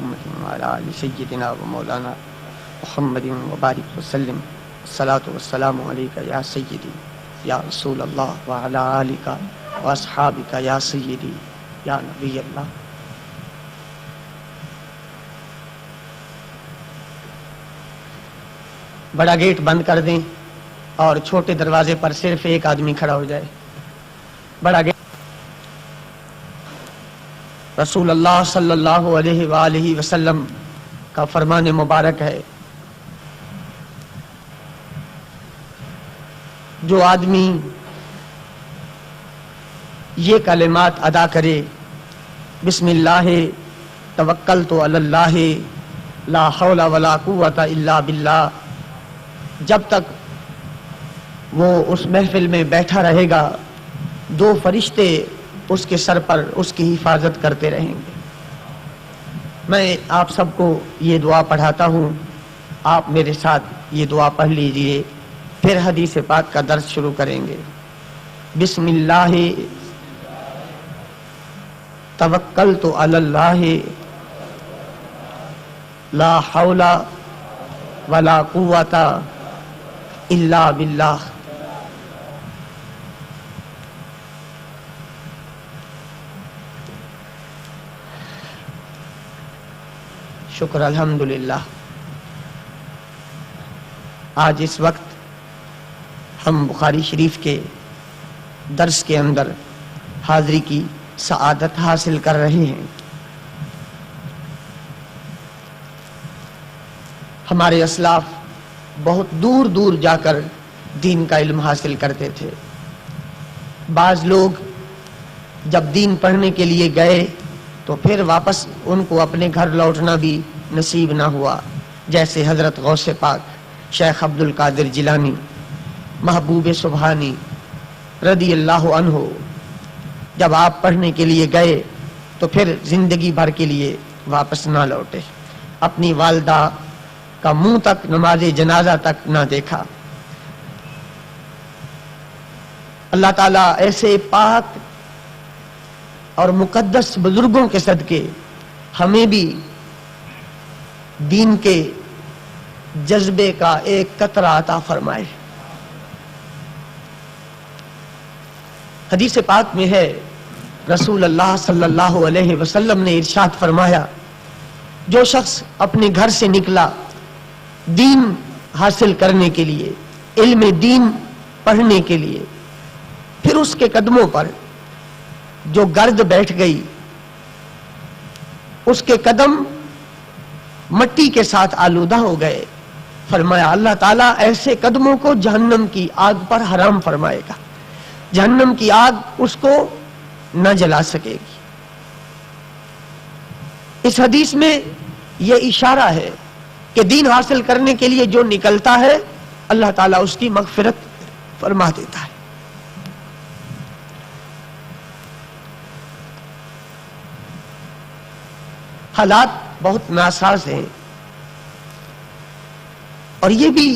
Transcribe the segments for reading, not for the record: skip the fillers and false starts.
محمد وعلى آل سيدنا ومولانا محمد وبارك وسلم. الصلاة والسلام عليك يا سيدي یا رسول اللہ وعلى آلك واصحابك یا سیدی یا نبی اللہ. بڑا گیٹ بند کر دیں اور چھوٹے دروازے پر صرف ایک آدمی کھڑا ہو جائے. بڑا گیٹ. رسول اللہ صلی اللہ علیہ وآلہ وسلم کا فرمان مبارک ہے، جو آدمی یہ کلمات ادا کرے، بسم اللہ توکلت علی اللہ لا حول ولا قوت الا باللہ، جب تک وہ اس محفل میں بیٹھا رہے گا 2 فرشتے اس کے سر پر اس کی حفاظت کرتے رہیں گے. میں آپ سب کو یہ دعا پڑھاتا ہوں، آپ میرے ساتھ یہ دعا پڑھ لیجئے، پھر حدیث پاک کا درس شروع کریں گے. بسم اللہ توکلت علی اللہ لا حول ولا قوت الا باللہ. شکر الحمدللہ. آج اس وقت ہم بخاری شریف کے درس کے اندر حاضری کی سعادت حاصل کر رہے ہیں. ہمارے اسلاف بہت دور دور جا کر دین کا علم حاصل کرتے تھے. بعض لوگ جب دین پڑھنے کے لیے گئے تو پھر واپس ان کو اپنے گھر لوٹنا بھی نصیب نہ ہوا، جیسے حضرت غوث پاک شیخ عبد القادر جیلانی محبوب سبحانی رضی اللہ عنہ، جب آپ پڑھنے کے لیے گئے تو پھر زندگی بھر کے لیے واپس نہ لوٹے، اپنی والدہ کا منہ تک نماز جنازہ تک نہ دیکھا. اللہ تعالیٰ ایسے پاک اور مقدس بزرگوں کے صدقے ہمیں بھی دین کے جذبے کا ایک قطرہ عطا فرمائے. حدیث پاک میں ہے، رسول اللہ صلی اللہ علیہ وسلم نے ارشاد فرمایا، جو شخص اپنے گھر سے نکلا دین حاصل کرنے کے لیے، علم دین پڑھنے کے لیے، پھر اس کے قدموں پر جو گرد بیٹھ گئی، اس کے قدم مٹی کے ساتھ آلودہ ہو گئے، فرمایا اللہ تعالیٰ ایسے قدموں کو جہنم کی آگ پر حرام فرمائے گا، جہنم کی آگ اس کو نہ جلا سکے گی. اس حدیث میں یہ اشارہ ہے کہ دین حاصل کرنے کے لیے جو نکلتا ہے اللہ تعالیٰ اس کی مغفرت فرما دیتا ہے. حالات بہت ناساز ہیں، اور یہ بھی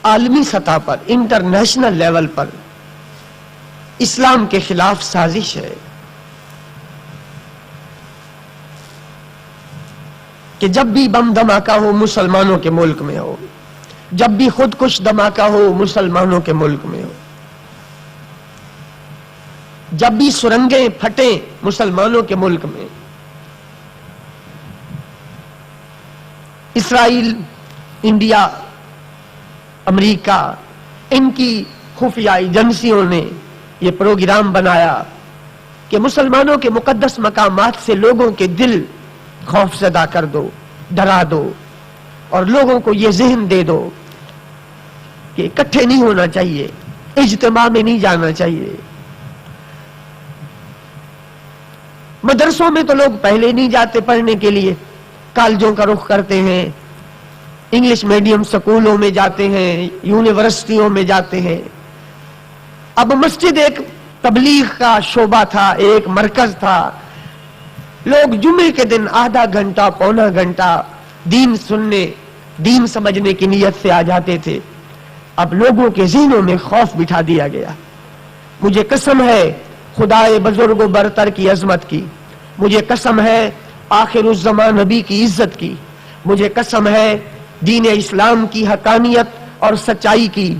عالمی سطح پر، انٹرنیشنل لیول پر اسلام کے خلاف سازش ہے کہ جب بھی بم دھماکہ ہو مسلمانوں کے ملک میں ہو، جب بھی خودکش دھماکہ ہو مسلمانوں کے ملک میں ہو، جب بھی سرنگیں پھٹیں مسلمانوں کے ملک میں، اسرائیل، انڈیا، امریکہ، ان کی خفیہ ایجنسیوں نے یہ پروگرام بنایا کہ مسلمانوں کے مقدس مقامات سے لوگوں کے دل خوف زدہ کر دو، ڈرا دو، اور لوگوں کو یہ ذہن دے دو کہ اکٹھے نہیں ہونا چاہیے، اجتماع میں نہیں جانا چاہیے. مدرسوں میں تو لوگ پہلے نہیں جاتے پڑھنے کے لیے، کالجوں کا رخ کرتے ہیں، انگلش میڈیم سکولوں میں جاتے ہیں، یونیورسٹیوں میں جاتے ہیں. اب مسجد ایک تبلیغ کا شعبہ تھا، ایک مرکز تھا، لوگ جمعے کے دن آدھا گھنٹہ پونا گھنٹہ دین سننے، دین سمجھنے کی نیت سے آ جاتے تھے. اب لوگوں کے ذہنوں میں خوف بٹھا دیا گیا. مجھے قسم ہے خدائے بزرگ و برتر کی عظمت کی، مجھے قسم ہے آخر الزمان نبی کی عزت کی، مجھے قسم ہے دین اسلام کی حقانیت اور سچائی کی،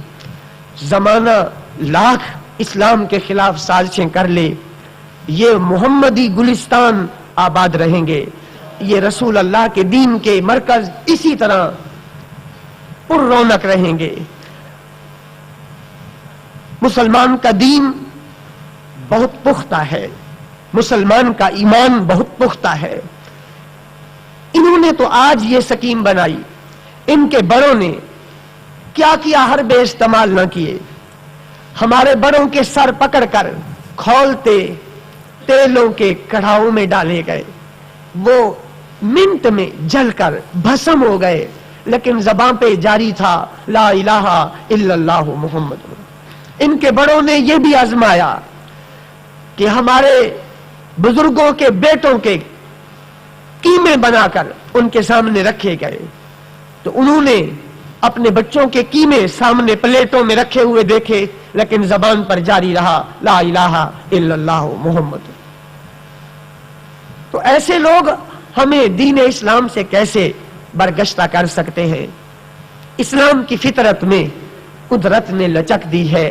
زمانہ لاکھ اسلام کے خلاف سازشیں کر لے، یہ محمدی گلستان آباد رہیں گے، یہ رسول اللہ کے دین کے مرکز اسی طرح پر رونق رہیں گے۔ مسلمان کا دین بہت پختہ ہے، مسلمان کا ایمان بہت پختہ ہے۔ انہوں نے تو آج یہ سکیم بنائی، ان کے بڑوں نے کیا کیا حربے استعمال نہ کیے، ہمارے بڑوں کے سر پکڑ کر کھولتے تیلوں کے کڑھاؤں میں ڈالے گئے، وہ منٹ میں جل کر بھسم ہو گئے، لیکن زبان پہ جاری تھا لا الہ الا اللہ محمد۔ ان کے بڑوں نے یہ بھی آزمایا کہ ہمارے بزرگوں کے بیٹوں کے قیمے بنا کر ان کے سامنے رکھے گئے، تو انہوں نے اپنے بچوں کے قیمے سامنے پلیٹوں میں رکھے ہوئے دیکھے، لیکن زبان پر جاری رہا لا الہ الا اللہ محمد۔ تو ایسے لوگ ہمیں دین اسلام سے کیسے برگشتہ کر سکتے ہیں؟ اسلام کی فطرت میں قدرت نے لچک دی ہے،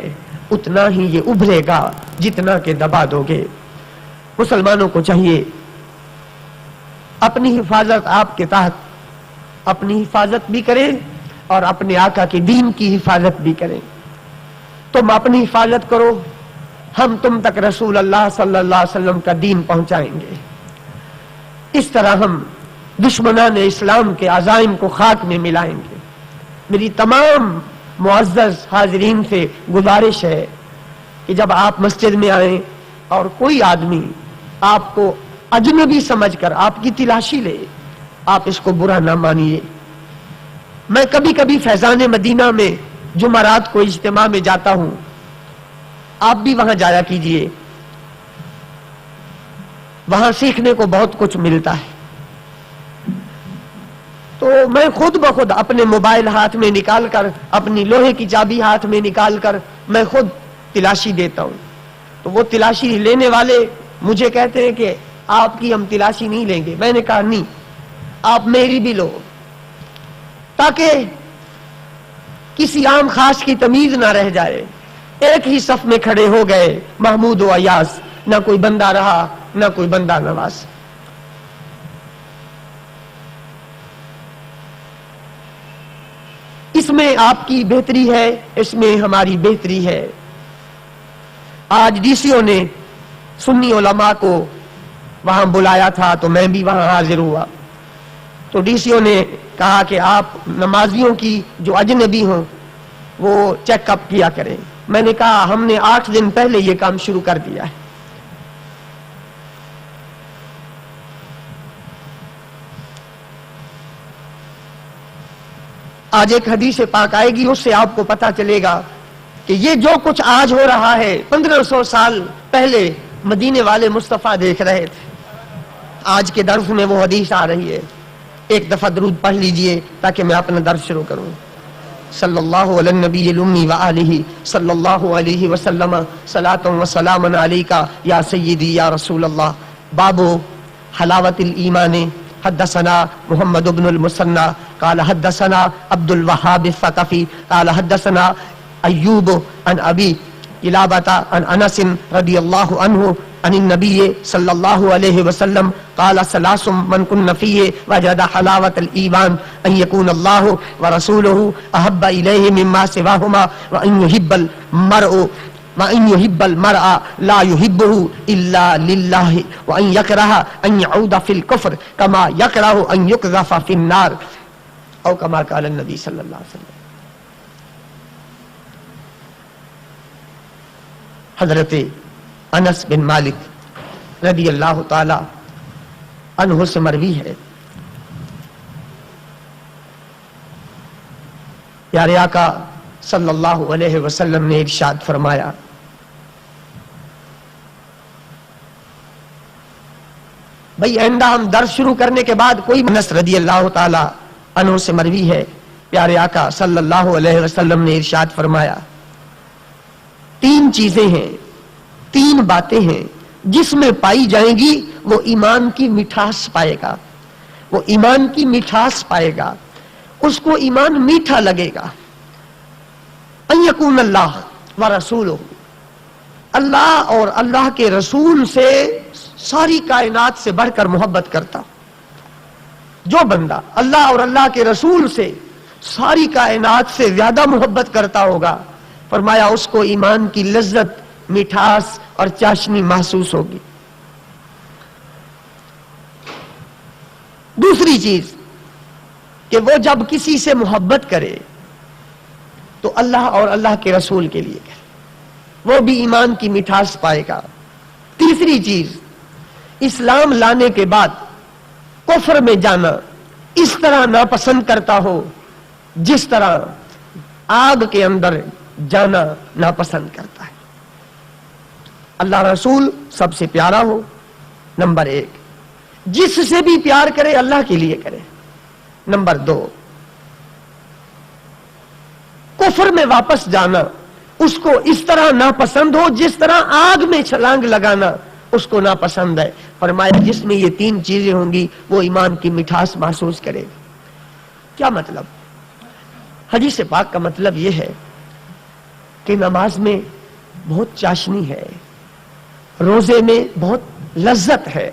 اتنا ہی یہ ابھرے گا جتنا کہ دبا دو گے۔ مسلمانوں کو چاہیے اپنی حفاظت آپ کے تحت اپنی حفاظت بھی کریں اور اپنے آقا کے دین کی حفاظت بھی کریں۔ تم اپنی حفاظت کرو، ہم تم تک رسول اللہ صلی اللہ علیہ وسلم کا دین پہنچائیں گے۔ اس طرح ہم دشمنان اسلام کے عزائم کو خاک میں ملائیں گے۔ میری تمام معزز حاضرین سے گزارش ہے کہ جب آپ مسجد میں آئیں اور کوئی آدمی آپ کو اجنبی سمجھ کر آپ کی تلاشی لے، آپ اس کو برا نہ مانیے۔ میں کبھی کبھی فیضان مدینہ میں جمعرات کو اجتماع میں جاتا ہوں، آپ بھی وہاں جایا کیجئے، وہاں سیکھنے کو بہت کچھ ملتا ہے۔ تو میں خود بخود اپنے موبائل ہاتھ میں نکال کر، اپنی لوہے کی چابی ہاتھ میں نکال کر میں خود تلاشی دیتا ہوں، تو وہ تلاشی لینے والے مجھے کہتے ہیں کہ آپ کی ہم تلاشی نہیں لیں گے۔ میں نے کہا نہیں، آپ میری بھی لو، تاکہ کسی عام خاص کی تمیز نہ رہ جائے۔ ایک ہی صف میں کھڑے ہو گئے محمود و ایاز، نہ کوئی بندہ رہا نہ کوئی بندہ نواز۔ اس میں آپ کی بہتری ہے، اس میں ہماری بہتری ہے۔ آج ڈی سی او نے سنی علماء کو وہاں بلایا تھا تو میں بھی وہاں حاضر ہوا، تو ڈی سی او نے کہا کہ آپ نمازیوں کی جو اجنبی ہوں وہ چیک اپ کیا کریں۔ میں نے کہا ہم نے 8 دن پہلے یہ کام شروع کر دیا ہے۔ آج ایک حدیث پاک آئے گی، اس سے آپ کو پتا چلے گا کہ یہ جو کچھ آج ہو رہا ہے 1500 سال پہلے مدینے والے مصطفیٰ دیکھ رہے تھے۔ آج کے درس میں وہ حدیث آ رہی ہے، ایک دفعہ درود پڑھ لیجئے تاکہ میں اپنا درس شروع کروں۔ صلی اللہ علی النبی الامی وآلہ صلی اللہ علیہ وسلم صلاۃ و سلام علیک یا سیدی یا رسول اللہ۔ باب حلاوت الایمان۔ حدثنا محمد بن المثنى قال حدثنا عبد الوهاب الثقفي قال حدثنا ایوب عن ابی قلابة عن انس رضی اللہ عنہ عن النبی صلی اللہ علیہ وسلم قال ثلاث من كن فيه وجد حلاوة الایمان ان يكون الله ورسوله احب الیہ مما سواهما وان يحب المرء لا يحبه الا لله وان يكره ان يعود في الكفر كما يكره ان يقذف في النار او كما قال النبي صلی اللہ علیہ وسلم۔ حضرت انس بن مالک رضی اللہ تعالی عنہ سے مروی ہے، پیارے آقا صلی اللہ علیہ وسلم نے ارشاد فرمایا، بھئی آئندہ ہم درس شروع کرنے کے بعد کوئی انس رضی اللہ تعالی عنہ سے مروی ہے، پیارے آقا صلی اللہ علیہ وسلم نے ارشاد فرمایا، 3 چیزیں ہیں، 3 باتیں ہیں جس میں پائی جائیں گی وہ ایمان کی مٹھاس پائے گا، وہ ایمان کی مٹھاس پائے گا، اس کو ایمان میٹھا لگے گا۔ ان یکون اللہ ورسولہ، اللہ اور اللہ کے رسول سے ساری کائنات سے بڑھ کر محبت کرتا، جو بندہ اللہ اور اللہ کے رسول سے ساری کائنات سے زیادہ محبت کرتا ہوگا، فرمایا اس کو ایمان کی لذت، مٹھاس اور چاشنی محسوس ہوگی۔ دوسری چیز کہ وہ جب کسی سے محبت کرے تو اللہ اور اللہ کے رسول کے لیے کرے، وہ بھی ایمان کی مٹھاس پائے گا۔ تیسری چیز، اسلام لانے کے بعد کفر میں جانا اس طرح ناپسند کرتا ہو جس طرح آگ کے اندر جانا ناپسند کرتا ہے۔ اللہ رسول سب سے پیارا ہو، نمبر 1، جس سے بھی پیار کرے اللہ کے لیے کرے۔ نمبر 2، کفر میں واپس جانا اس کو اس طرح ناپسند ہو جس طرح آگ میں چھلانگ لگانا اس کو ناپسند ہے۔ فرمایا جس میں یہ 3 چیزیں ہوں گی وہ ایمان کی مٹھاس محسوس کرے گا۔ کیا مطلب؟ حدیث پاک کا مطلب یہ ہے کہ نماز میں بہت چاشنی ہے، روزے میں بہت لذت ہے،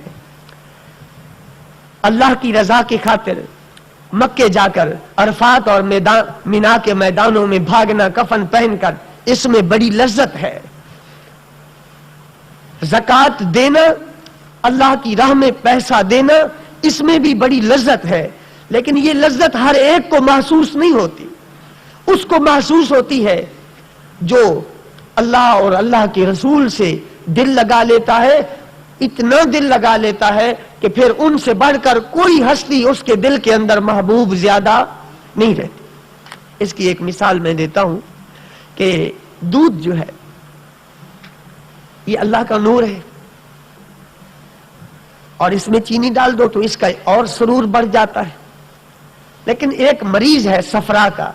اللہ کی رضا کی خاطر مکے جا کر عرفات اور مینا کے میدانوں میں بھاگنا کفن پہن کر، اس میں بڑی لذت ہے۔ زکوٰۃ دینا، اللہ کی راہ میں پیسہ دینا، اس میں بھی بڑی لذت ہے، لیکن یہ لذت ہر ایک کو محسوس نہیں ہوتی۔ اس کو محسوس ہوتی ہے جو اللہ اور اللہ کے رسول سے دل لگا لیتا ہے، اتنا دل لگا لیتا ہے کہ پھر ان سے بڑھ کر کوئی ہستی اس کے دل کے اندر محبوب زیادہ نہیں رہتی۔ اس کی ایک مثال میں دیتا ہوں کہ دودھ جو ہے یہ اللہ کا نور ہے، اور اس میں چینی ڈال دو تو اس کا اور سرور بڑھ جاتا ہے، لیکن ایک مریض ہے صفرا کا،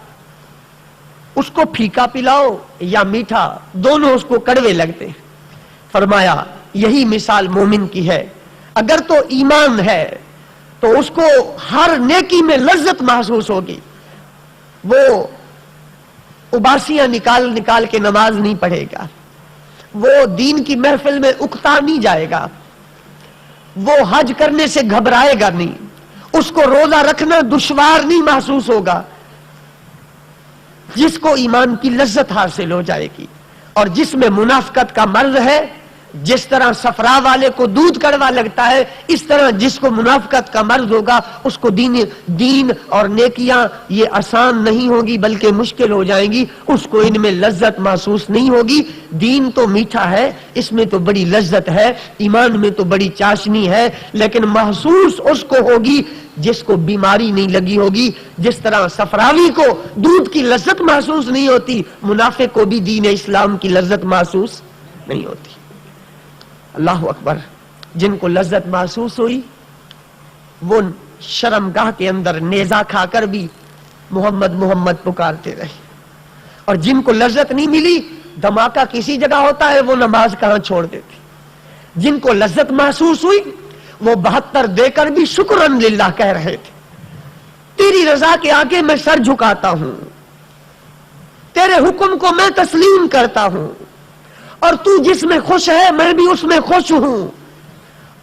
اس کو پھیکا پلاؤ یا میٹھا، دونوں اس کو کڑوے لگتے ہیں۔ فرمایا یہی مثال مومن کی ہے، اگر تو ایمان ہے تو اس کو ہر نیکی میں لذت محسوس ہوگی، وہ اباسیاں نکال نکال کے نماز نہیں پڑھے گا، وہ دین کی محفل میں اکتا نہیں جائے گا، وہ حج کرنے سے گھبرائے گا نہیں، اس کو روزہ رکھنا دشوار نہیں محسوس ہوگا، جس کو ایمان کی لذت حاصل ہو جائے گی۔ اور جس میں منافقت کا مرض ہے، جس طرح صفرا والے کو دودھ کڑوا لگتا ہے، اس طرح جس کو منافقت کا مرض ہوگا اس کو دین اور نیکیاں یہ آسان نہیں ہوگی بلکہ مشکل ہو جائیں گی، اس کو ان میں لذت محسوس نہیں ہوگی۔ دین تو میٹھا ہے، اس میں تو بڑی لذت ہے، ایمان میں تو بڑی چاشنی ہے، لیکن محسوس اس کو ہوگی جس کو بیماری نہیں لگی ہوگی۔ جس طرح صفراوی کو دودھ کی لذت محسوس نہیں ہوتی، منافق کو بھی دین اسلام کی لذت محسوس نہیں ہوتی۔ اللہ اکبر، جن کو لذت محسوس ہوئی وہ شرمگاہ کے اندر نیزہ کھا کر بھی محمد محمد پکارتے رہے، اور جن کو لذت نہیں ملی، دھماکہ کسی جگہ ہوتا ہے وہ نماز کہاں چھوڑ دیتے۔ جن کو لذت محسوس ہوئی وہ 72 دے کر بھی شکرن للہ کہہ رہے تھے، تیری رضا کے آگے میں سر جھکاتا ہوں، تیرے حکم کو میں تسلیم کرتا ہوں، اور تو جس میں خوش ہے میں بھی اس میں خوش ہوں۔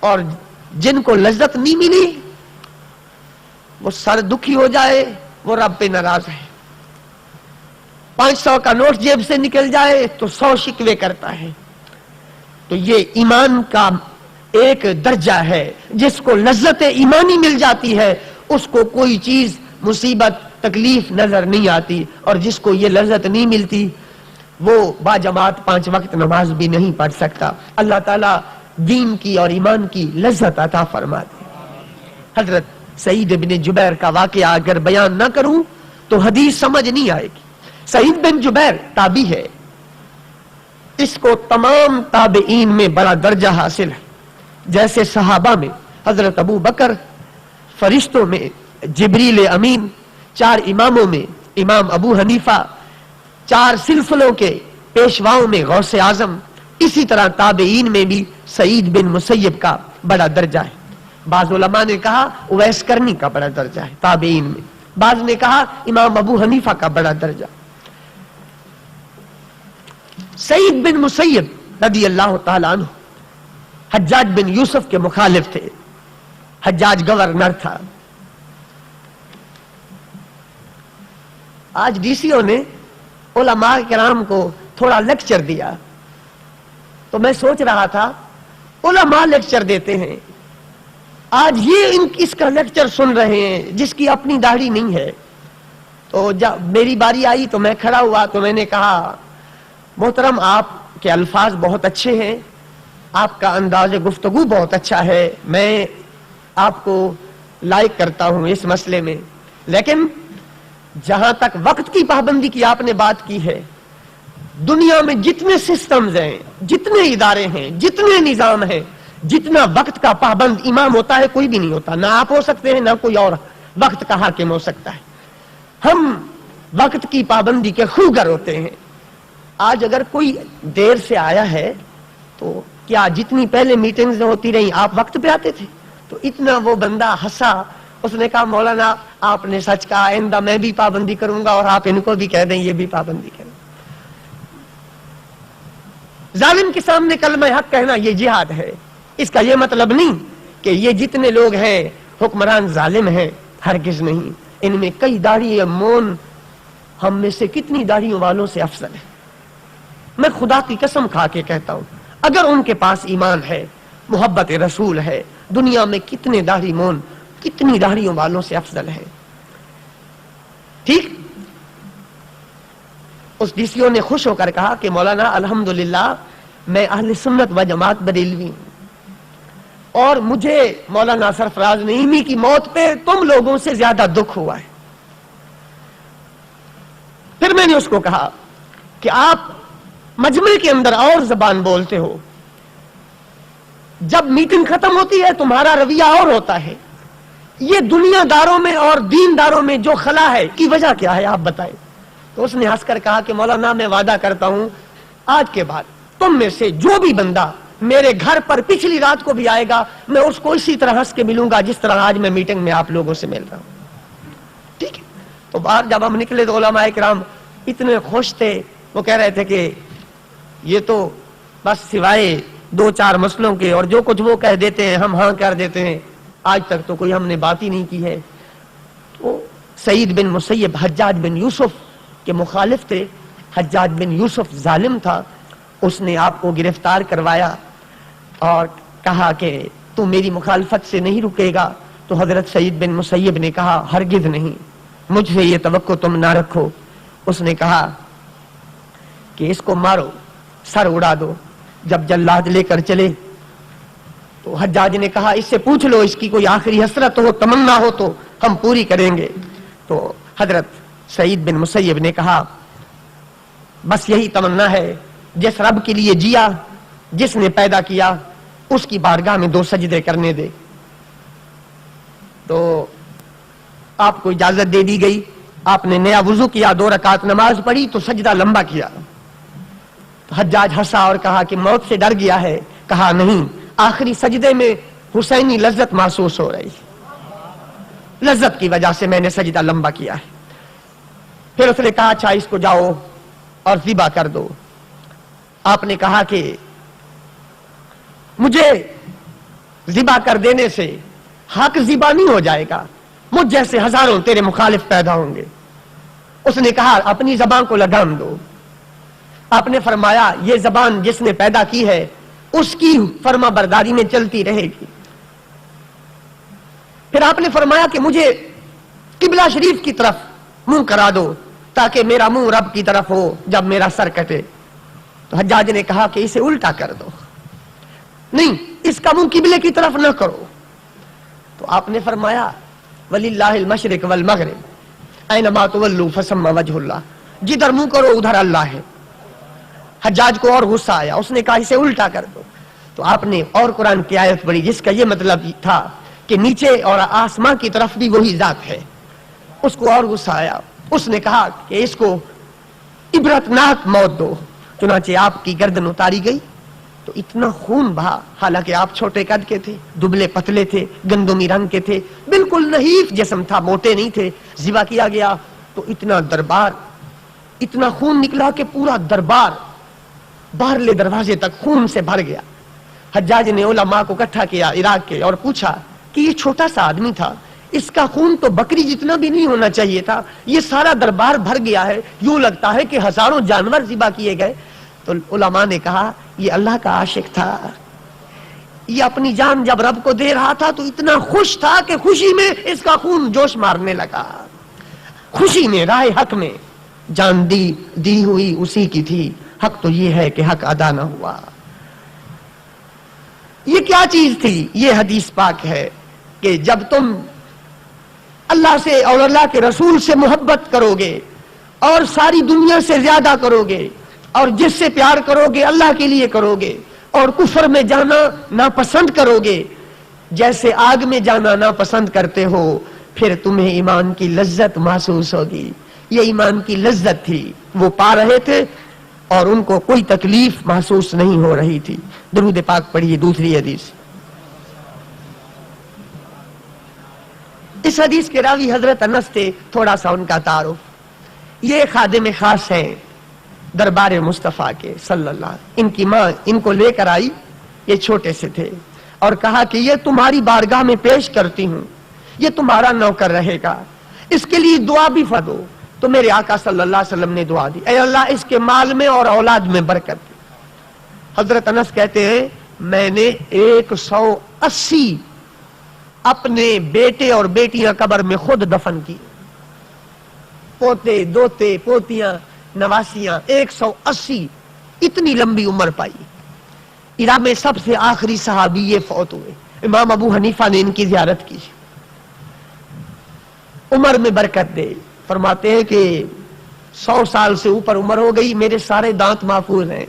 اور جن کو لذت نہیں ملی وہ سر دکھی ہو جائے، وہ رب پہ ناراض ہے۔ 500 کا نوٹ جیب سے نکل جائے تو 100 شکوے کرتا ہے۔ تو یہ ایمان کا ایک درجہ ہے، جس کو لذت ایمانی مل جاتی ہے اس کو کوئی چیز مصیبت تکلیف نظر نہیں آتی، اور جس کو یہ لذت نہیں ملتی وہ با جماعت 5 وقت نماز بھی نہیں پڑھ سکتا۔ اللہ تعالیٰ دین کی اور ایمان کی لذت عطا فرما دے۔ حضرت سعید بن جبیر کا واقعہ اگر بیان نہ کروں تو حدیث سمجھ نہیں آئے گی۔ سعید بن جبیر تابعی ہے، اس کو تمام تابعین میں بڑا درجہ حاصل ہے، جیسے صحابہ میں حضرت ابو بکر، فرشتوں میں جبریل امین، 4 اماموں میں امام ابو حنیفہ، 4 سلسلوں کے پیشواؤں میں غوث اعظم، اسی طرح تابعین میں بھی سعید بن مسیب کا بڑا درجہ ہے. بعض علماء نے کہا اویس کرنی کا بڑا درجہ ہے تابعین میں، بعض نے کہا امام ابو حنیفہ کا بڑا درجہ. سعید بن مسیب رضی اللہ تعالیٰ عنہ حجاج بن یوسف کے مخالف تھے. حجاج گورنر تھا. آج ڈی سی او نے علماء کرام کو تھوڑا لیکچر دیا تو میں سوچ رہا تھا علماء لیکچر دیتے ہیں، آج یہ اس کا لیکچر سن رہے ہیں جس کی اپنی داڑھی نہیں ہے. تو جب میری باری آئی تو میں کھڑا ہوا تو میں نے کہا محترم آپ کے الفاظ بہت اچھے ہیں، آپ کا انداز گفتگو بہت اچھا ہے، میں آپ کو لائک کرتا ہوں اس مسئلے میں، لیکن جہاں تک وقت کی پابندی کی آپ نے بات کی ہے، دنیا میں جتنے سسٹمز ہیں، جتنے ادارے ہیں، جتنے نظام ہیں، جتنا وقت کا پابند امام ہوتا ہے کوئی بھی نہیں ہوتا. نہ آپ ہو سکتے ہیں، نہ کوئی اور وقت کا حاکم ہو سکتا ہے. ہم وقت کی پابندی کے خوگر ہوتے ہیں. آج اگر کوئی دیر سے آیا ہے تو کیا جتنی پہلے میٹنگز ہوتی رہی آپ وقت پہ آتے تھے؟ تو اتنا وہ بندہ ہنسا، اس نے کہا مولانا آپ نے سچ کہا، آئندہ میں بھی پابندی کروں گا اور آپ ان کو بھی کہہ دیں یہ بھی پابندی کریں. ظالم کے سامنے کلمہ حق کہنا یہ جہاد ہے. اس کا یہ مطلب نہیں کہ یہ جتنے لوگ ہیں حکمران ظالم ہیں، ہرگز نہیں. ان میں کئی داڑھی مون ہم میں سے کتنی داڑھیوں والوں سے افضل ہے. میں خدا کی قسم کھا کے کہتا ہوں اگر ان کے پاس ایمان ہے، محبت رسول ہے، دنیا میں کتنے داڑھی مون کتنی داڑھیوں والوں سے افضل ہے. ٹھیک. اس ڈی سی او نے خوش ہو کر کہا کہ مولانا الحمدللہ میں اہل سنت و جماعت بریلوی ہوں اور مجھے مولانا سرفراز نعیمی کی موت پہ تم لوگوں سے زیادہ دکھ ہوا ہے. پھر میں نے اس کو کہا کہ آپ مجمع کے اندر اور زبان بولتے ہو، جب میٹنگ ختم ہوتی ہے تمہارا رویہ اور ہوتا ہے. یہ دنیا داروں میں اور دین داروں میں جو خلا ہے کی وجہ کیا ہے آپ بتائیں. تو اس نے ہنس کر کہا کہ مولانا میں وعدہ کرتا ہوں آج کے بعد تم میں سے جو بھی بندہ میرے گھر پر پچھلی رات کو بھی آئے گا میں اس کو اسی طرح ہنس کے ملوں گا جس طرح آج میں میٹنگ میں آپ لوگوں سے مل رہا ہوں. ٹھیک ہے. تو باہر جب ہم نکلے تو علماء کرام اتنے خوش تھے، وہ کہہ رہے تھے کہ یہ تو بس سوائے 2-4 مسئلوں کے اور جو کچھ وہ کہہ دیتے ہیں ہم ہاں کر دیتے ہیں، آج تک تو کوئی ہم نے بات ہی نہیں کی ہے. تو سعید بن مسیب حجاج بن یوسف کے مخالف تھے. حجاج بن یوسف ظالم تھا. اس نے آپ کو گرفتار کروایا اور کہا کہ تو میری مخالفت سے نہیں رکے گا. تو حضرت سعید بن مسیب نے کہا ہرگز نہیں، مجھ سے یہ توقع تم نہ رکھو. اس نے کہا کہ اس کو مارو، سر اڑا دو. جب جلاد لے کر چلے تو حجاج نے کہا اس سے پوچھ لو اس کی کوئی آخری حسرت ہو، تمنا ہو تو ہم پوری کریں گے. تو حضرت سعید بن مسیب نے کہا بس یہی تمنا ہے، جس رب کے لیے جیا، جس نے پیدا کیا، اس کی بارگاہ میں 2 سجدے کرنے دے. تو آپ کو اجازت دے دی گئی. آپ نے نیا وضو کیا، 2 رکعت نماز پڑھی تو سجدہ لمبا کیا. حجاج ہنسا اور کہا کہ موت سے ڈر گیا ہے. کہا نہیں، آخری سجدے میں حسینی لذت محسوس ہو رہی، لذت کی وجہ سے میں نے سجدہ لمبا کیا ہے. پھر اس نے کہا اچھا اس کو جاؤ اور ذبح کر دو. آپ نے کہا کہ مجھے ذبح کر دینے سے حق ذبح نہیں ہو جائے گا، مجھ جیسے ہزاروں تیرے مخالف پیدا ہوں گے. اس نے کہا اپنی زبان کو لگام دو. آپ نے فرمایا یہ زبان جس نے پیدا کی ہے اس کی فرما برداری میں چلتی رہے گی. پھر آپ نے فرمایا کہ مجھے قبلہ شریف کی طرف منہ کرا دو تاکہ میرا منہ رب کی طرف ہو جب میرا سر کٹے. تو حجاج نے کہا کہ اسے الٹا کر دو، نہیں اس کا منہ قبلے کی طرف نہ کرو. تو آپ نے فرمایا وَلِلَّهِ الْمَشْرِقُ وَالْمَغْرِبُ أَيْنَمَا تُوَلُّوا فَثَمَّ وَجْهُ اللَّهِ. جدھر منہ کرو ادھر اللہ ہے. حجاج کو اور غصہ آیا، اس نے کہا اسے الٹا کر دو. تو آپ نے اور قرآن کی آیت پڑھی جس کا یہ مطلب تھا کہ نیچے اور آسمان کی طرف بھی وہی ذات ہے. اس کو اور غصہ آیا، اس نے کہا کہ اس کو عبرتناک موت دو. چنانچہ آپ کی گردن اتاری گئی تو اتنا خون بہا، حالانکہ آپ چھوٹے قد کے تھے، دبلے پتلے تھے، گندمی رنگ کے تھے، بالکل نحیف جسم تھا، موٹے نہیں تھے. ذبح کیا گیا تو اتنا دربار، اتنا خون نکلا کہ پورا دربار باہرلے دروازے تک خون سے بھر گیا. حجاج نے علماء کو اکٹھا کیا عراق کے اور پوچھا کہ یہ چھوٹا سا آدمی تھا، اس کا خون تو بکری جتنا بھی نہیں ہونا چاہیے تھا، یہ سارا دربار بھر گیا ہے، یوں لگتا ہے کہ ہزاروں جانور ذبح کیے گئے. تو علماء نے کہا یہ اللہ کا عاشق تھا، یہ اپنی جان جب رب کو دے رہا تھا تو اتنا خوش تھا کہ خوشی میں اس کا خون جوش مارنے لگا. خوشی میں راہ حق میں جان دی ہوئی اسی کی تھی، حق تو یہ ہے کہ حق ادا نہ ہوا. یہ کیا چیز تھی؟ یہ حدیث پاک ہے کہ جب تم اللہ سے اور اللہ کے رسول سے محبت کرو گے اور ساری دنیا سے زیادہ کرو گے اور جس سے پیار کرو گے اللہ کے لیے کرو گے اور کفر میں جانا ناپسند کرو گے جیسے آگ میں جانا ناپسند کرتے ہو، پھر تمہیں ایمان کی لذت محسوس ہوگی. یہ ایمان کی لذت تھی، وہ پا رہے تھے اور ان کو کوئی تکلیف محسوس نہیں ہو رہی تھی. درود پاک پڑھیے. دوسری حدیث، اس حدیث کے راوی حضرت انس تھے. تھوڑا سا ان کا تعارف، یہ خادم خاص ہیں دربار مصطفیٰ کے صلی اللہ علیہ وسلم. ان کی ماں ان کو لے کر آئی، یہ چھوٹے سے تھے، اور کہا کہ یہ تمہاری بارگاہ میں پیش کرتی ہوں، یہ تمہارا نوکر رہے گا، اس کے لیے دعا بھی فرماؤ. تو میرے آقا صلی اللہ علیہ وسلم نے دعا دی، اے اللہ اس کے مال میں اور اولاد میں برکت دی. حضرت انس کہتے ہیں میں نے 180 اپنے بیٹے اور بیٹیاں قبر میں خود دفن کی، پوتے دوتے پوتیاں نواسیاں، 180. اتنی لمبی عمر پائی. عراق میں سب سے آخری صحابی یہ فوت ہوئے. امام ابو حنیفہ نے ان کی زیارت کی. عمر میں برکت دے. فرماتے ہیں کہ 100 سال سے اوپر عمر ہو گئی، میرے سارے دانت محفوظ ہیں،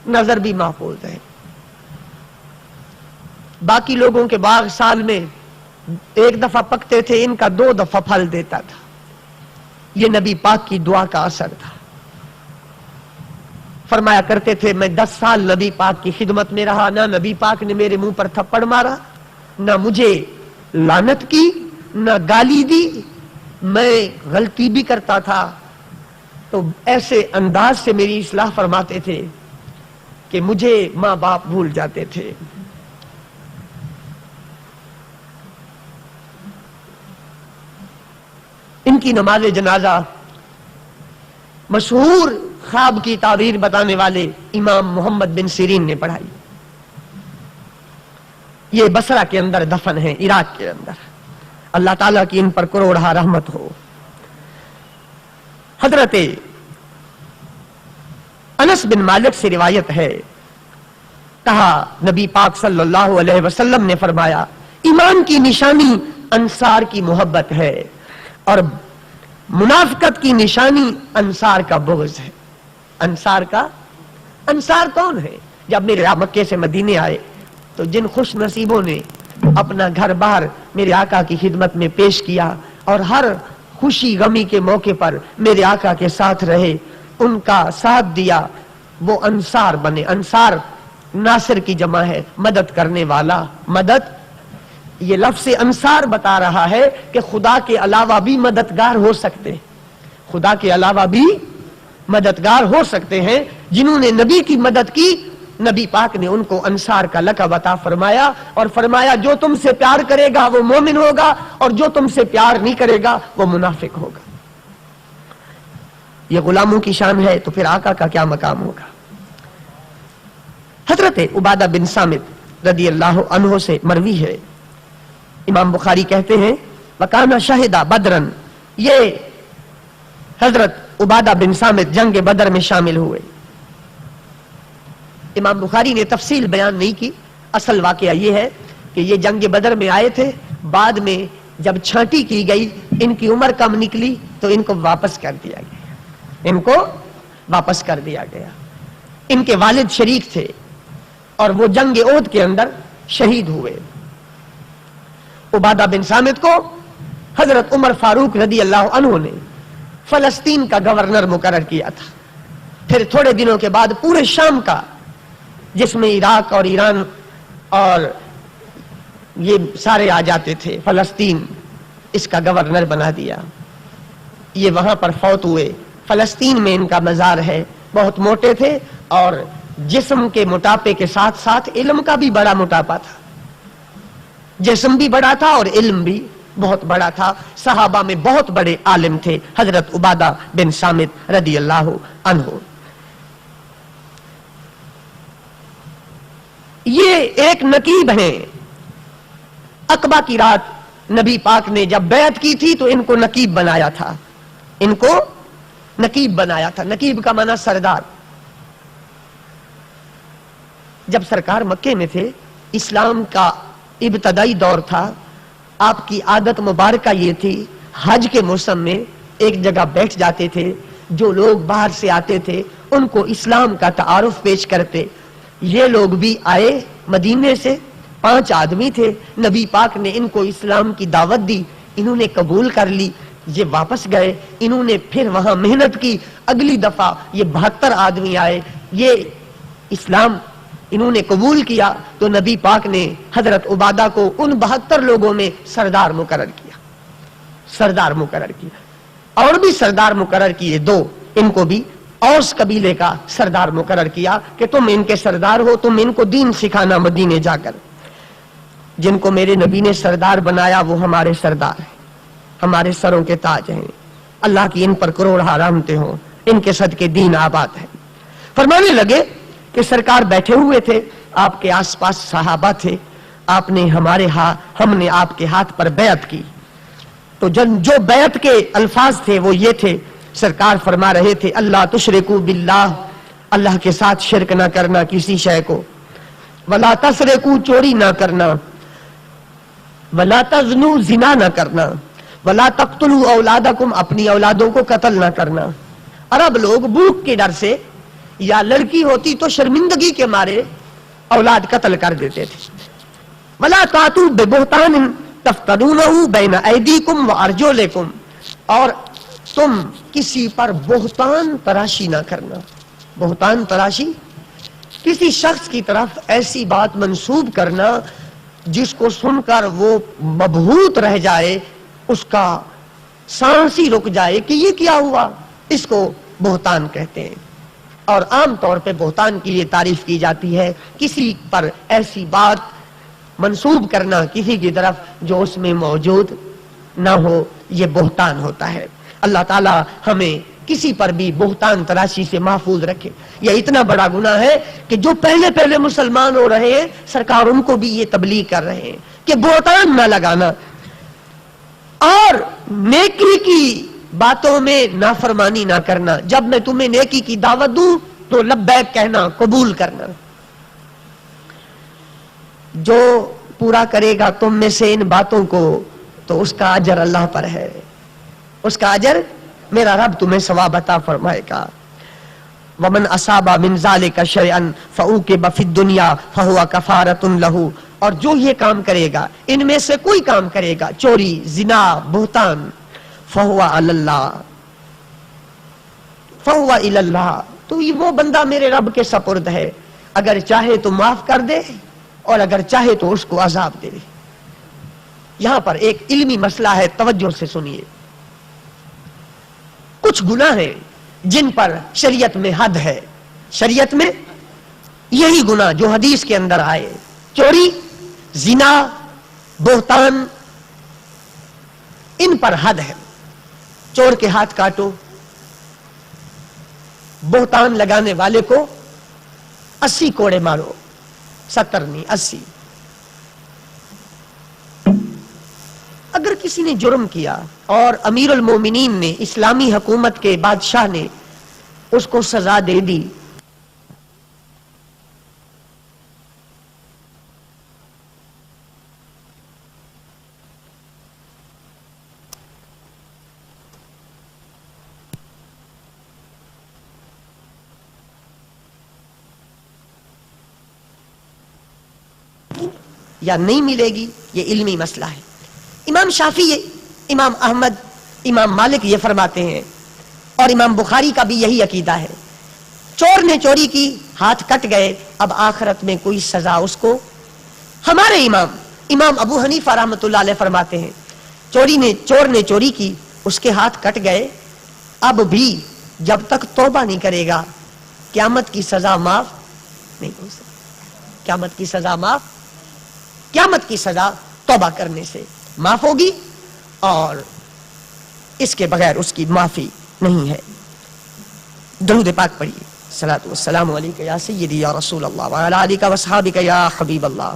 نظر بھی محفوظ ہے. باقی لوگوں کے باغ سال میں 1 دفعہ پکتے تھے، ان کا 2 دفعہ پھل دیتا تھا. یہ نبی پاک کی دعا کا اثر تھا. فرمایا کرتے تھے میں 10 سال نبی پاک کی خدمت میں رہا، نہ نبی پاک نے میرے منہ پر تھپڑ مارا، نہ مجھے لعنت کی، نہ گالی دی. میں غلطی بھی کرتا تھا تو ایسے انداز سے میری اصلاح فرماتے تھے کہ مجھے ماں باپ بھول جاتے تھے. ان کی نماز جنازہ مشہور خواب کی تعبیر بتانے والے امام محمد بن سیرین نے پڑھائی. یہ بصرہ کے اندر دفن ہیں، عراق کے اندر. اللہ تعالیٰ کی ان پر کروڑہ رحمت ہو. حضرت انس بن مالک سے روایت ہے، کہا نبی پاک صلی اللہ علیہ وسلم نے فرمایا ایمان کی نشانی انصار کی محبت ہے اور منافقت کی نشانی انصار کا بغض ہے. انصار کون ہے؟ جب میرے مکے سے مدینے آئے تو جن خوش نصیبوں نے اپنا گھر باہر میرے آقا کی خدمت میں پیش کیا اور ہر خوشی غمی کے موقع پر میرے آقا کے ساتھ رہے، ان کا ساتھ دیا، وہ انصار بنے. انصار ناصر کی جمع ہے، مدد کرنے والا. مدد، یہ لفظ انصار بتا رہا ہے کہ خدا کے علاوہ بھی مددگار ہو سکتے، خدا کے علاوہ بھی مددگار ہو سکتے ہیں. جنہوں نے نبی کی مدد کی، نبی پاک نے ان کو انصار کا لقب عطا فرمایا اور فرمایا جو تم سے پیار کرے گا وہ مومن ہوگا اور جو تم سے پیار نہیں کرے گا وہ منافق ہوگا. یہ غلاموں کی شان ہے تو پھر آقا کا کیا مقام ہوگا. حضرت عبادہ بن صامت رضی اللہ عنہ سے مروی ہے، امام بخاری کہتے ہیں وَكَانَ شَهِدَ بَدْرًا، یہ حضرت عبادہ بن صامت جنگ بدر میں شامل ہوئے. امام بخاری نے تفصیل بیان نہیں کی. اصل واقعہ یہ ہے کہ یہ جنگ بدر میں آئے تھے، بعد میں جب چھانٹی کی گئی ان کی عمر کم نکلی تو ان کو واپس کر دیا گیا. ان کے والد شریک تھے اور وہ جنگ احد کے اندر شہید ہوئے. عبادہ بن صامت کو حضرت عمر فاروق رضی اللہ عنہ نے فلسطین کا گورنر مقرر کیا تھا. پھر تھوڑے دنوں کے بعد پورے شام کا جس میں عراق اور ایران اور یہ سارے آ جاتے تھے. فلسطین اس کا گورنر بنا دیا. یہ وہاں پر فوت ہوئے. فلسطین میں ان کا مزار ہے. بہت موٹے تھے اور جسم کے موٹاپے کے ساتھ ساتھ علم کا بھی بڑا موٹاپا تھا. جسم بھی بڑا تھا اور علم بھی بہت بڑا تھا. صحابہ میں بہت بڑے عالم تھے حضرت عبادہ بن صامت رضی اللہ عنہ. یہ ایک نقیب ہیں. عقبہ کی رات نبی پاک نے جب بیعت کی تھی تو ان کو نقیب بنایا تھا. ان کو نقیب بنایا تھا. نقیب کا معنی سردار. جب سرکار مکے میں تھے, اسلام کا ابتدائی دور تھا, آپ کی عادت مبارکہ یہ تھی حج کے موسم میں ایک جگہ بیٹھ جاتے تھے. جو لوگ باہر سے آتے تھے ان کو اسلام کا تعارف پیش کرتے. یہ لوگ بھی آئے مدینے سے, 5 آدمی تھے. نبی پاک نے ان کو اسلام کی دعوت دی, انہوں نے قبول کر لی. یہ واپس گئے, انہوں نے پھر وہاں محنت کی. اگلی دفعہ یہ 72 آدمی آئے, یہ اسلام انہوں نے قبول کیا تو نبی پاک نے حضرت عبادہ کو ان 72 لوگوں میں سردار مقرر کیا. سردار مقرر کیا. اور بھی سردار مقرر کیے 2. ان کو بھی اوس قبیلے کا سردار مقرر کیا کہ تم ان کے سردار ہو, تم ان کو دین سکھانا مدینے جا کر. جن کو میرے نبی نے سردار بنایا وہ ہمارے سردار ہیں, ہمارے سروں کے تاج ہیں. اللہ کی ان پر کروڑ رحمتیں ہوں, ان کے صدقے دین آباد ہے. فرمانے لگے کہ سرکار بیٹھے ہوئے تھے, آپ کے آس پاس صحابہ تھے, آپ نے ہم نے آپ کے ہاتھ پر بیعت کی. تو جو بیعت کے الفاظ تھے وہ یہ تھے. سرکار فرما رہے تھے اللہ تشرکو باللہ, اللہ کے ساتھ شرک نہ کرنا کسی شے کو. ولا تسرقو, چوری نہ کرنا. ولا تزنو, زنا نہ کرنا. ولا تقتلوا اولادکم, اپنی اولادوں کو قتل نہ کرنا. عرب لوگ بھوک کے ڈر سے یا لڑکی ہوتی تو شرمندگی کے مارے اولاد قتل کر دیتے تھے. ولا تاتوا ببہتان تفترونہ بین ایدیکم وارجلکم, اور تم کسی پر بہتان تراشی نہ کرنا. بہتان تراشی, کسی شخص کی طرف ایسی بات منسوب کرنا جس کو سن کر وہ مبہوت رہ جائے, اس کا سانس ہی رک جائے کہ یہ کیا ہوا, اس کو بہتان کہتے ہیں. اور عام طور پہ بہتان کی یہ تعریف کی جاتی ہے کسی پر ایسی بات منسوب کرنا کسی کی طرف جو اس میں موجود نہ ہو, یہ بہتان ہوتا ہے. اللہ تعالی ہمیں کسی پر بھی بہتان تراشی سے محفوظ رکھے. یہ اتنا بڑا گناہ ہے کہ جو پہلے مسلمان ہو رہے ہیں سرکار ان کو بھی یہ تبلیغ کر رہے ہیں کہ بہتان نہ لگانا, اور نیکی کی باتوں میں نافرمانی نہ کرنا. جب میں تمہیں نیکی کی دعوت دوں تو لبیک کہنا, قبول کرنا. جو پورا کرے گا تم میں سے ان باتوں کو تو اس کا اجر اللہ پر ہے, اس کا اجر میرا رب تمہیں ثواب عطا فرمائے گا. ومن اصاب من ذلك شيئا فعوقب في الدنيا فهو كفارة له, اور جو یہ کام کرے گا, ان میں سے کوئی کام کرے گا, چوری, زنا, بہتان, فهو على الله, فهو الى الله, تو وہ بندہ میرے رب کے سپرد ہے. اگر چاہے تو معاف کر دے اور اگر چاہے تو اس کو عذاب دے. یہاں پر ایک علمی مسئلہ ہے, توجہ سے سنیے. کچھ گناہ ہیں جن پر شریعت میں حد ہے. شریعت میں یہی گناہ جو حدیث کے اندر آئے, چوری, زنا, بہتان, ان پر حد ہے. چور کے ہاتھ کاٹو, بہتان لگانے والے کو 80 کوڑے مارو, 70 نہیں 80. اگر کسی نے جرم کیا اور امیر المومنین نے, اسلامی حکومت کے بادشاہ نے اس کو سزا دے دی, یا نہیں ملے گی, یہ علمی مسئلہ ہے. امام شافعی, امام احمد, امام مالک یہ فرماتے ہیں, اور امام بخاری کا بھی یہی عقیدہ ہے, چور نے چوری کی، ہاتھ کٹ گئے، اب آخرت میں کوئی سزا اس کو؟ ہمارے امام ابو حنیفہ رحمۃ اللہ علیہ فرماتے ہیں چور نے چوری کی، اس کے ہاتھ کٹ گئے، اب بھی جب تک توبہ نہیں کرے گا قیامت کی سزا معاف نہیں ہو سکتی۔ قیامت کی سزا توبہ کرنے سے معاف ہوگی، اور اس کے بغیر اس کی معافی نہیں ہے۔ درود پاک پڑھیے، صلاۃ والسلام علیک یا سیدی یا رسول اللہ وعلی آلک واصحابک یا حبیب اللہ۔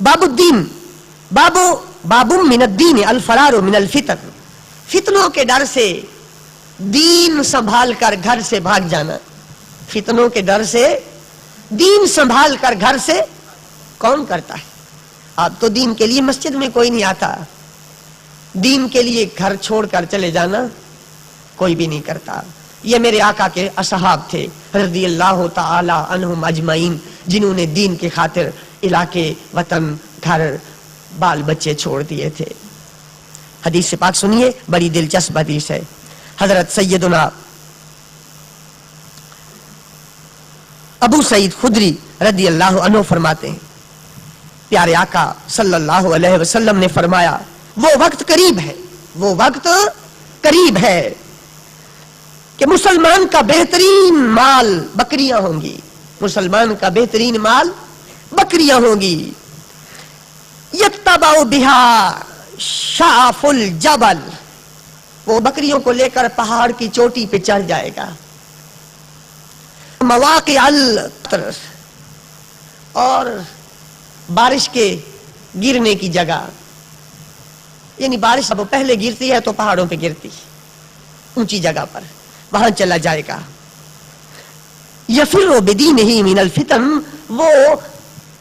باب الدین، باب من الدین الفرار من الفتن، فتنوں کے ڈر سے دین سنبھال کر گھر سے بھاگ جانا۔ فتنوں کے ڈر سے دین سنبھال کر گھر سے کون کرتا ہے؟ اب تو دین کے لیے مسجد میں کوئی نہیں آتا، دین کے لیے گھر چھوڑ کر چلے جانا کوئی بھی نہیں کرتا۔ یہ میرے آقا کے اصحاب تھے رضی اللہ تعالی عنہم اجمعین، جنہوں نے دین کی خاطر علاقے، وطن، گھر، بال بچے چھوڑ دیے تھے۔ حدیث سے پاک سنیے، بڑی دلچسپ حدیث ہے۔ حضرت سیدنا ابو سعید خدری رضی اللہ عنہ فرماتے ہیں، پیارے آقا صلی اللہ علیہ وسلم نے فرمایا، وہ وقت قریب ہے کہ مسلمان کا بہترین مال بکریاں ہوں گی، مسلمان کا بہترین مال بکریاں ہوں گی، یتبع بہا شعف الجبل، وہ بکریوں کو لے کر پہاڑ کی چوٹی پہ چڑھ جائے گا، مواقع القطر، اور بارش کے گرنے کی جگہ، یعنی بارش اب پہلے گرتی ہے تو پہاڑوں پہ گرتی، اونچی جگہ پر وہاں چلا جائے گا۔ یفر بدینہ من الفتن، وہ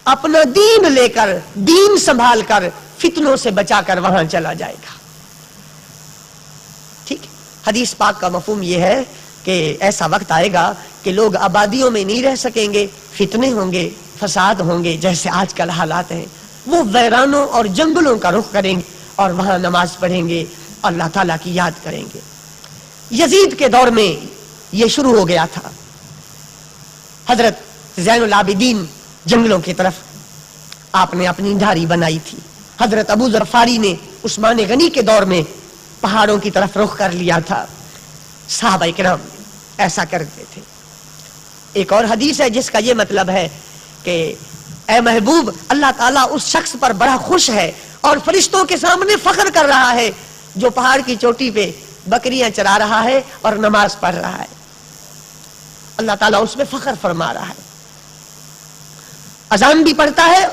اپنا دین لے کر، دین سنبھال کر فتنوں سے بچا کر وہاں چلا جائے گا۔ ٹھیک، حدیث پاک کا مفہوم یہ ہے کہ ایسا وقت آئے گا کہ لوگ آبادیوں میں نہیں رہ سکیں گے، فتنے ہوں گے، فساد ہوں گے، جیسے آج کل حالات ہیں، وہ ویرانوں اور جنگلوں کا رخ کریں گے اور وہاں نماز پڑھیں گے، اللہ تعالیٰ کی یاد کریں گے۔ یزید کے دور میں یہ شروع ہو گیا تھا، حضرت زین العابدین جنگلوں کی طرف آپ نے اپنی دھاری بنائی تھی، حضرت ابو ذر غفاری نے عثمان غنی کے دور میں پہاڑوں کی طرف رخ کر لیا تھا، صحابہ کرام ایسا کرتے تھے۔ ایک اور حدیث ہے جس کا یہ مطلب ہے کہ اے محبوب، اللہ تعالیٰ اس شخص پر بڑا خوش ہے اور فرشتوں کے سامنے فخر کر رہا ہے جو پہاڑ کی چوٹی پہ بکریاں چرا رہا ہے اور نماز پڑھ رہا ہے، اللہ تعالیٰ اس میں فخر فرما رہا ہے۔ اذان بھی پڑھتا ہے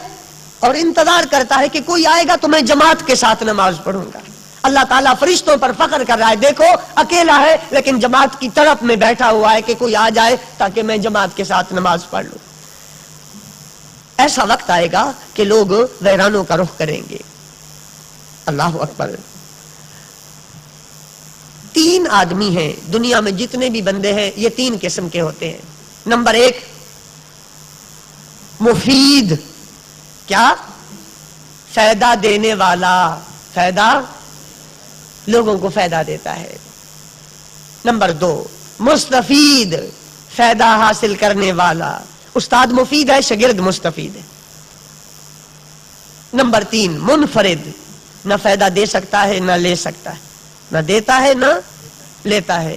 اور انتظار کرتا ہے کہ کوئی آئے گا تو میں جماعت کے ساتھ نماز پڑھوں گا۔ اللہ تعالیٰ فرشتوں پر فخر کر رہا ہے، دیکھو اکیلا ہے لیکن جماعت کی طرف میں بیٹھا ہوا ہے کہ کوئی آ جائے تاکہ میں جماعت کے ساتھ نماز پڑھ لوں۔ ایسا وقت آئے گا کہ لوگ ویرانوں کا رخ کریں گے۔ اللہ اکبر۔ 3 آدمی ہیں دنیا میں، جتنے بھی بندے ہیں یہ 3 قسم کے ہوتے ہیں۔ نمبر 1 مفید، کیا؟ فائدہ دینے والا، فائدہ، لوگوں کو فائدہ دیتا ہے۔ نمبر 2 مستفید، فائدہ حاصل کرنے والا، استاد مفید ہے، شاگرد مستفید ہے۔ نمبر 3 منفرد، نہ فائدہ دے سکتا ہے نہ لے سکتا ہے، نہ دیتا ہے نہ لیتا ہے۔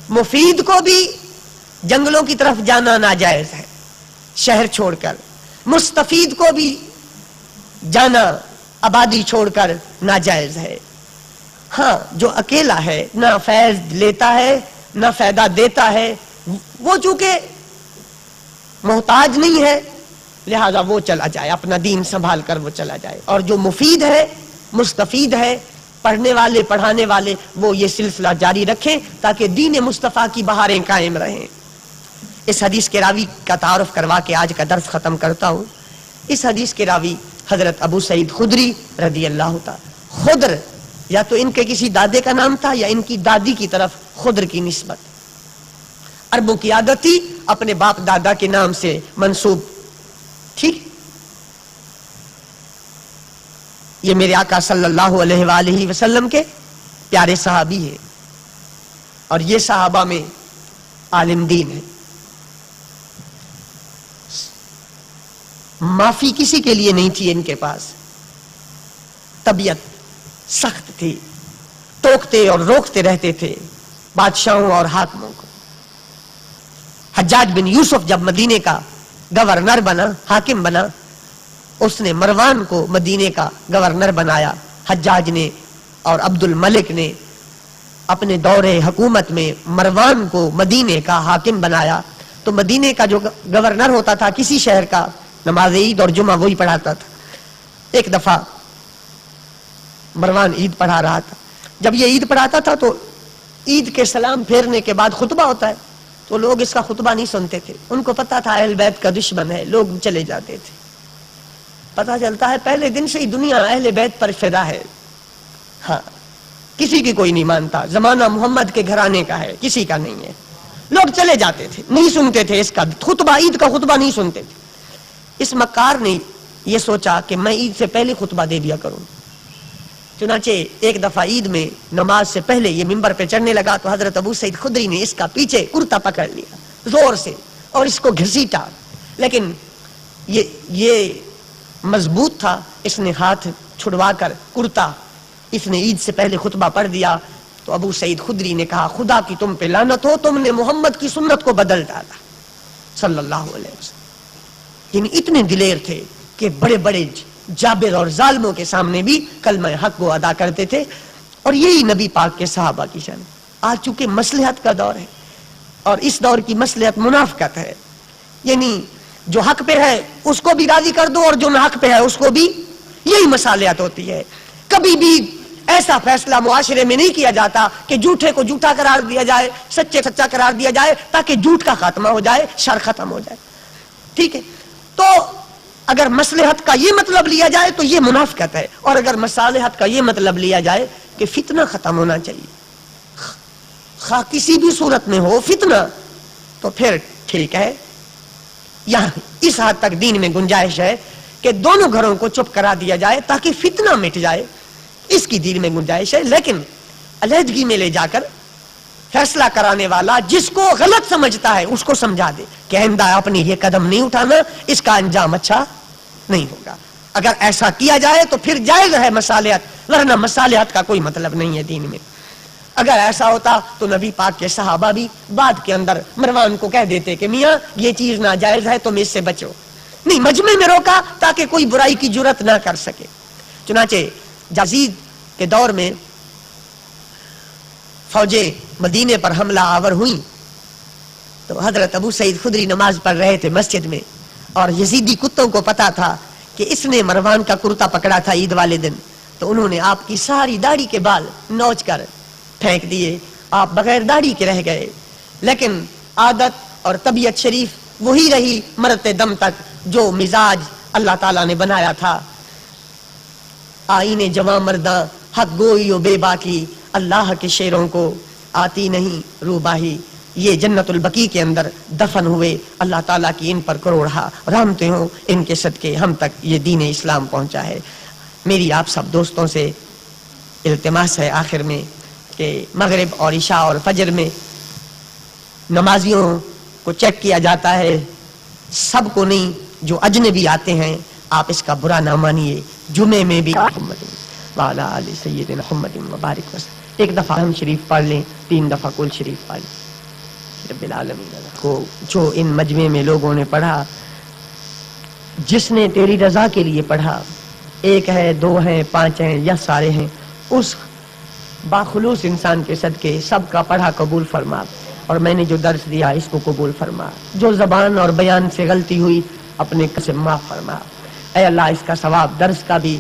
مفید کو بھی جنگلوں کی طرف جانا ناجائز ہے شہر چھوڑ کر، مستفید کو بھی جانا آبادی چھوڑ کر ناجائز ہے۔ ہاں، جو اکیلا ہے، نہ فیض لیتا ہے نہ فائدہ دیتا ہے، وہ چونکہ محتاج نہیں ہے لہذا وہ چلا جائے، اپنا دین سنبھال کر وہ چلا جائے۔ اور جو مفید ہے، مستفید ہے، پڑھنے والے، پڑھانے والے، وہ یہ سلسلہ جاری رکھیں تاکہ دین مصطفیٰ کی بہاریں قائم رہیں۔ اس حدیث کے راوی کا تعارف کروا کے آج کا درس ختم کرتا ہوں۔ اس حدیث کے راوی حضرت ابو سعید خدری رضی اللہ تعالی۔ خدر یا تو ان کے کسی دادے کا نام تھا یا ان کی دادی کی طرف خدر کی نسبت۔ عربوں کی عادت تھی اپنے باپ دادا کے نام سے منسوب، ٹھیک؟ یہ میرے آقا صلی اللہ علیہ وآلہ وسلم کے پیارے صحابی ہیں۔ اور یہ صحابہ میں عالم دین ہے. معافی کسی کے لیے نہیں تھی ان کے پاس. طبیعت سخت تھی، ٹوکتے اور روکتے رہتے تھے بادشاہوں اور حاکموں کو. حجاج بن یوسف جب مدینے کا گورنر بنا، حاکم بنا، اس نے مروان کو مدینے کا گورنر بنایا. حجاج نے اور عبد الملک نے اپنے دور حکومت میں مروان کو مدینے کا حاکم بنایا. تو مدینے کا جو گورنر ہوتا تھا کسی شہر کا، نماز عید اور جمعہ وہی پڑھاتا تھا. ایک دفعہ مروان عید پڑھا رہا تھا. جب یہ عید پڑھاتا تھا تو عید کے سلام پھیرنے کے بعد خطبہ ہوتا ہے، تو لوگ اس کا خطبہ نہیں سنتے تھے. ان کو پتا تھا اہل بیت کا دشمن ہے، لوگ چلے جاتے تھے. پتا چلتا ہے پہلے دن سے ہی دنیا اہل بیت پر فدا ہے. ہاں، کسی کی کوئی نہیں مانتا. زمانہ محمد کے گھرانے کا ہے، کسی کا نہیں ہے. لوگ چلے جاتے تھے، نہیں سنتے تھے اس کا خطبہ، عید کا خطبہ نہیں سنتے تھے. اس مکار نے یہ سوچا کہ میں عید سے پہلے خطبہ دے دیا کروں. چنانچہ ایک دفعہ عید میں نماز سے پہلے یہ ممبر پہ چڑھنے لگا تو حضرت ابو سعید خدری نے اس کا پیچھے کرتا پکڑ لیا زور سے اور اس کو گھسیٹا. لیکن یہ مضبوط تھا، اس نے ہاتھ چھڑوا کر کرتا اس نے عید سے پہلے خطبہ پڑھ دیا. تو ابو سعید خدری نے کہا خدا کی تم پہ لعنت ہو، تم نے محمد کی سنت کو بدل ڈالا صلی اللہ علیہ وسلم. یعنی اتنے دلیر تھے کہ بڑے بڑے جابر اور ظالموں کے سامنے بھی کلمہ حق کو ادا کرتے تھے. اور یہی نبی پاک کے صحابہ کی شان. آج چونکہ مصلحت کا دور ہے اور اس دور کی مصلحت منافقت ہے، یعنی جو حق پہ ہے اس کو بھی راضی کر دو اور جو نہ حق پہ ہے اس کو بھی، یہی مصالحت ہوتی ہے. کبھی بھی ایسا فیصلہ معاشرے میں نہیں کیا جاتا کہ جھوٹے کو جھوٹا قرار دیا جائے، سچے سچا قرار دیا جائے تاکہ جھوٹ کا خاتمہ ہو جائے، شر ختم ہو جائے. ٹھیک ہے، تو اگر مصلحت کا یہ مطلب لیا جائے تو یہ منافقت ہے، اور اگر مصالحت کا یہ مطلب لیا جائے کہ فتنہ ختم ہونا چاہیے، خواہ کسی بھی صورت میں ہو فتنہ، تو پھر ٹھیک ہے. یہاں اس حد تک دین میں گنجائش ہے کہ دونوں گھروں کو چپ کرا دیا جائے تاکہ فتنہ مٹ جائے، اس کی دین میں گنجائش ہے. لیکن علیحدگی میں لے جا کر فیصلہ کرانے والا جس کو غلط سمجھتا ہے اس کو سمجھا دے کہ آئندہ آپ نے یہ قدم نہیں اٹھانا، اس کا انجام اچھا نہیں ہوگا. اگر ایسا کیا جائے تو پھر جائز ہے مصالحت، ورنہ مصالحت کا کوئی مطلب نہیں ہے دین میں. اگر ایسا ہوتا تو نبی پاک کے صحابہ بھی بعد کے اندر مروان کو کہہ دیتے کہ میاں یہ چیز ناجائز ہے، تم اس سے بچو. نہیں، مجمع میں روکا تاکہ کوئی برائی کی جرات نہ کر سکے. چنانچہ یزید کے دور میں فوجیں مدینے پر حملہ آور ہوئیں تو حضرت ابو سعید خدری نماز پڑھ رہے تھے مسجد میں، اور یزیدی کتوں کو پتا تھا کہ اس نے مروان کا کرتا پکڑا تھا عید والے دن، تو انہوں نے آپ کی ساری داڑھی کے بال نوچ کر پھینک دیے. آپ بغیر داڑھی کے رہ گئے. لیکن عادت اور طبیعت شریف وہی رہی مرتے دم تک جو مزاج اللہ تعالیٰ نے بنایا تھا. آئینے جواں مرداں حق گوئی و بے باکی، اللہ کے شیروں کو آتی نہیں روباہی. یہ جنت البقیع کے اندر دفن ہوئے. اللہ تعالیٰ کی ان پر کروڑا رحمتیں ہوں، ان کے صدقے ہم تک یہ دین اسلام پہنچا ہے. میری آپ سب دوستوں سے التماس ہے آخر میں کہ مغرب اور عشاء اور فجر میں نمازیوں کو چیک کیا جاتا ہے، سب کو نہیں، جو اجنبی آتے ہیں آپ اس کا برا نہ مانیے. جمعے میں بھی وعلی آل سیدنا محمد مبارک وسلم. ایک دفعہ ہم شریف پڑھ لیں، 3 دفعہ کل شریف پڑھ لیں. رب العالمین کو جو ان مجمع میں لوگوں نے پڑھا، جس نے تیری رضا کے لیے پڑھا، 1 ہے 2 ہیں 5 ہیں یا سارے ہیں، اس باخلوص انسان کے صدقے سب کا پڑھا قبول فرما. اور میں نے جو درس دیا اس کو قبول فرما. جو زبان اور بیان سے غلطی ہوئی اپنے قسم معاف فرما. اے اللہ اس کا ثواب درس کا بھی،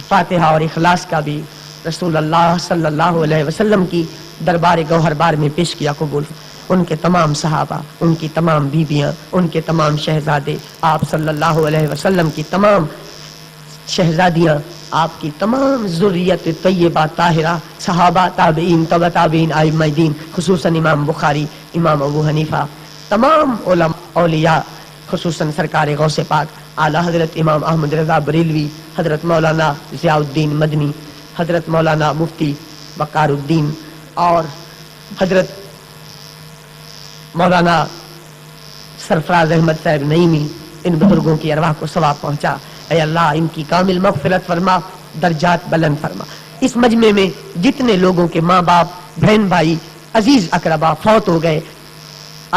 فاتحہ اور اخلاص کا بھی رسول اللہ صلی اللہ علیہ وسلم کی دربار گوہر بار میں پیش کیا قبول. ان کے تمام صحابہ، ان کی تمام بیویاں، ان کے تمام شہزادے، آپ صلی اللہ علیہ وسلم کی تمام شہزادیاں، آپ کی تمام ذریت طیبہ طاہرہ، صحابہ، تابعین، تبع تابعین، ائمہ دین، خصوصاً امام بخاری، امام ابو حنیفہ، تمام علماء اولیاء، خصوصاً سرکار غوث پاک اعلیٰ حضرت امام احمد رضا بریلوی، حضرت مولانا ضیاء الدین مدنی، حضرت مولانا مفتی وقار الدین، اور حضرت مولانا سرفراز احمد صاحب نعیمی ان بزرگوں کی ارواح کو ثواب پہنچا. اے اللہ ان کی کامل مغفرت فرما، درجات بلند فرما. اس مجمع میں جتنے لوگوں کے ماں باپ بہن بھائی عزیز اقربا فوت ہو گئے،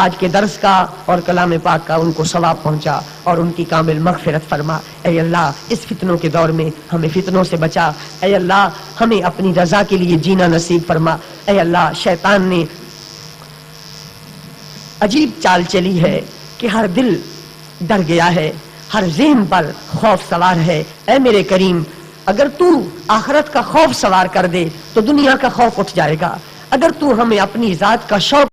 آج کے درس کا اور کلام پاک کا ان کو ثواب پہنچا اور ان کی کامل مغفرت فرما. اے اللہ اس فتنوں کے دور میں ہمیں فتنوں سے بچا. اے اللہ ہمیں اپنی رضا کے لیے جینا نصیب فرما. اے اللہ شیطان نے عجیب چال چلی ہے کہ ہر دل ڈر گیا ہے، ہر ذہن پر خوف سوار ہے. اے میرے کریم اگر تو آخرت کا خوف سوار کر دے تو دنیا کا خوف اٹھ جائے گا. اگر تو ہمیں اپنی ذات کا شوق